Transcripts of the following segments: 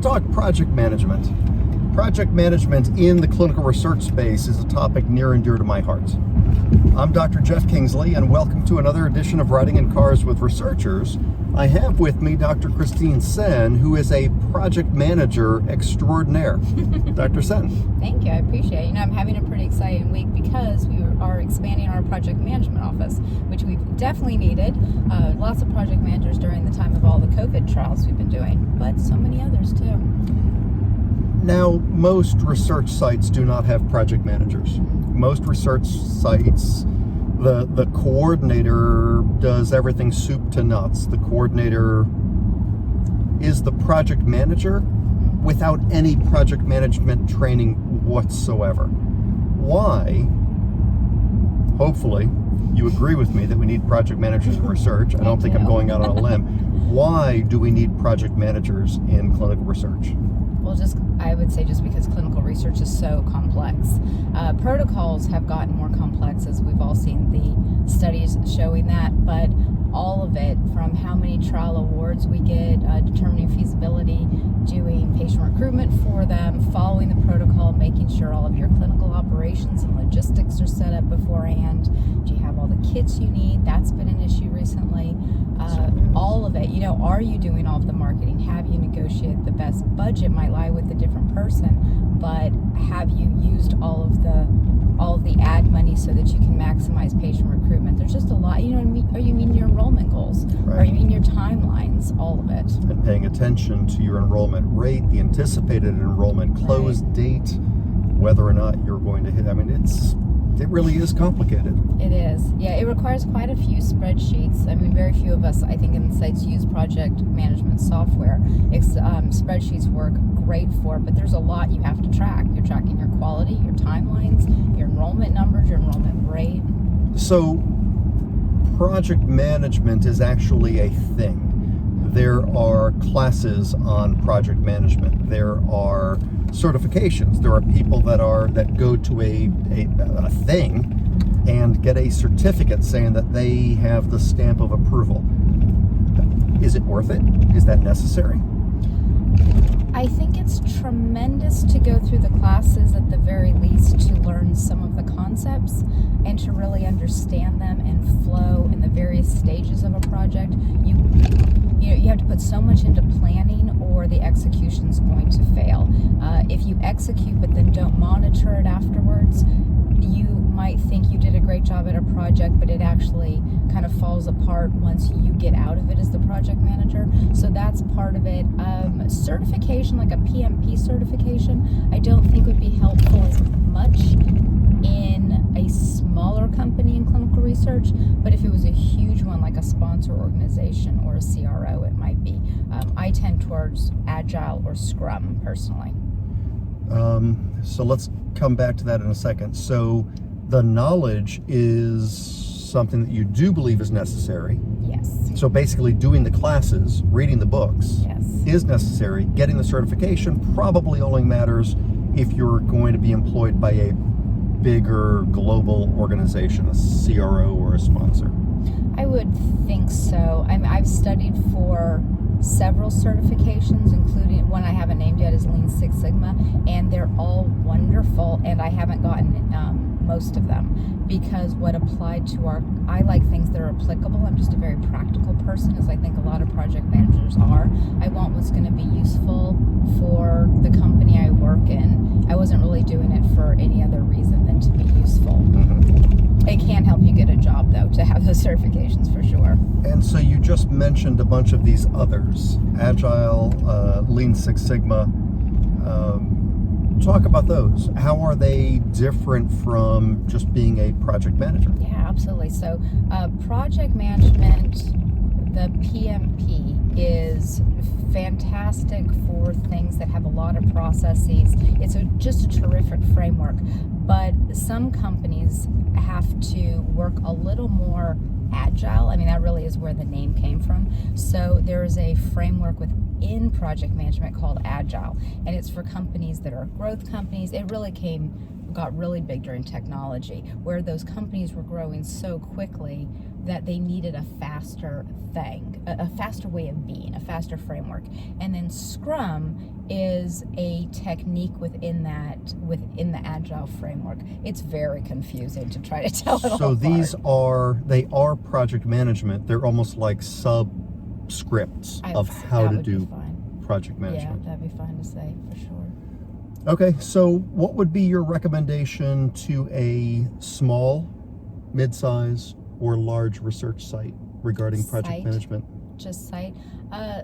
talk project management. Project management in the clinical research space is a topic near and dear to my heart. I'm Dr. Jeff Kingsley, and welcome to another edition of Riding in Cars with Researchers. I have with me Dr. Senn, who is a project manager extraordinaire. Dr. Senn. Thank you, I appreciate it. You know, I'm having a pretty exciting week because we are expanding our project management office, which we've definitely needed. Lots of project managers during the time of all the COVID trials we've been doing, but so many others too. Now, most research sites do not have project managers. Most research sites, the coordinator does everything soup to nuts. The coordinator is the project manager without any project management training whatsoever. Why? Hopefully, you agree with me that we need project managers in research. I don't think I'm going out on a limb. Why do we need project managers in clinical research? Well, I would say just because clinical research is so complex. Protocols have gotten more complex, as we've all seen the studies showing that, but all of it, from how many trial awards we get, determining feasibility, doing patient recruitment for them, following the protocol, making sure all of your clinical operations and logistics are set up beforehand. Do you have all the kits you need? That's been an issue recently. All of it. You know, are you doing all of the marketing? Have you negotiated the best budget? Might lie with a different person, but have you used all of the ad money so that you can maximize patient recruitment? There's just a lot. You know, are you meeting your enrollment goals? Right. Are you meeting your timelines? All of it. And paying attention to your enrollment rate, the anticipated enrollment close date, whether or not you're going to hit. I mean, it really is complicated. It is. Yeah, it requires quite a few spreadsheets. I mean, very few of us, I think, in the sites use project management software. Spreadsheets work great for it, but there's a lot you have to track. You're tracking your quality, your timelines, your enrollment numbers, your enrollment rate. So, project management is actually a thing. There are classes on project management. There are certifications. There are people that go to a thing and get a certificate saying that they have the stamp of approval. Is it worth it? Is that necessary? I think it's tremendous to go through the classes at the very least to learn some of the concepts and to really understand them and flow in the various stages of a project. You have to put so much into planning or the execution's going to fail. If you execute but then don't monitor it afterwards, you might think you did a great job at a project, but it actually kind of falls apart once you get out of it as the project manager. So that's part of it. Certification, like a PMP certification, I don't think would be helpful as much in a smaller company in clinical research, but if it was a huge one like a sponsor organization or a CRO, it might be. I tend towards Agile or Scrum personally. So let's come back to that in a second. So the knowledge is something that you do believe is necessary. Yes. So basically doing the classes, reading the books is necessary. Getting the certification probably only matters if you're going to be employed by a bigger global organization, a CRO or a sponsor. I would think so. I've studied for several certifications, including one I haven't named yet is Lean Six Sigma, and they're all wonderful, and I haven't gotten most of them because what applied to I like things that are applicable. I'm just a very practical person, as I think a lot of project managers are. I want what's going to be useful for the company I work in. I wasn't really doing it for any other reason than to be useful. It can help you get a job, though, to have those certifications for sure. And so you just mentioned a bunch of these others, Agile, Lean Six Sigma. Talk about those. How are they different from just being a project manager? Yeah, absolutely. So project management, the PMP, is fantastic for things that have a lot of processes. It's just a terrific framework, but some companies have to work a little more agile. I mean, that really is where the name came from. So there is a framework within project management called Agile, and it's for companies that are growth companies. It really got really big during technology, where those companies were growing so quickly that they needed a faster thing, a faster way of being, a faster framework. And then Scrum is a technique within the Agile framework. It's very confusing to try to tell it all So these apart. they are project management. They're almost like subscripts of how to do project management. Yeah, that'd be fine to say for sure. Okay, so what would be your recommendation to a small, mid-size, or large research site regarding project management? Just site.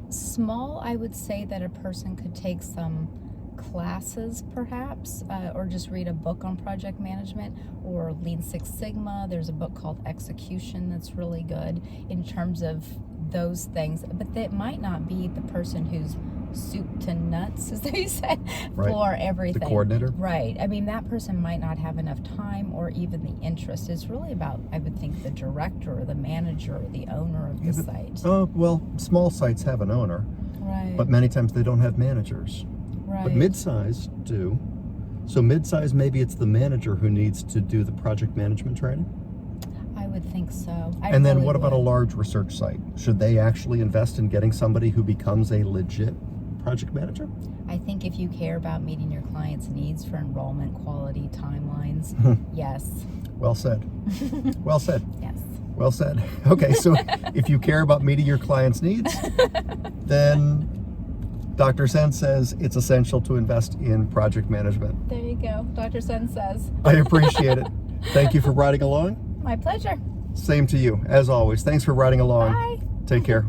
Small, I would say that a person could take some classes perhaps, or just read a book on project management, or Lean Six Sigma. There's a book called Execution that's really good in terms of those things, but that might not be the person who's soup to nuts, as they say, for everything. The coordinator? Right. I mean, that person might not have enough time or even the interest. It's really about, I would think, the director or the manager or the owner of the site. Oh, well, small sites have an owner. Right. But many times they don't have managers. Right. But mid-size do. So mid-size, maybe it's the manager who needs to do the project management training? I would think so. And then what about a large research site? Should they actually invest in getting somebody who becomes a legit project manager? I think if you care about meeting your clients' needs for enrollment, quality, timelines, yes. Well said. Well said. Yes. Well said. Okay, so if you care about meeting your clients' needs, then Dr. Senn says it's essential to invest in project management. There you go. Dr. Senn says. I appreciate it. Thank you for riding along. My pleasure. Same to you, as always. Thanks for riding along. Bye. Take care.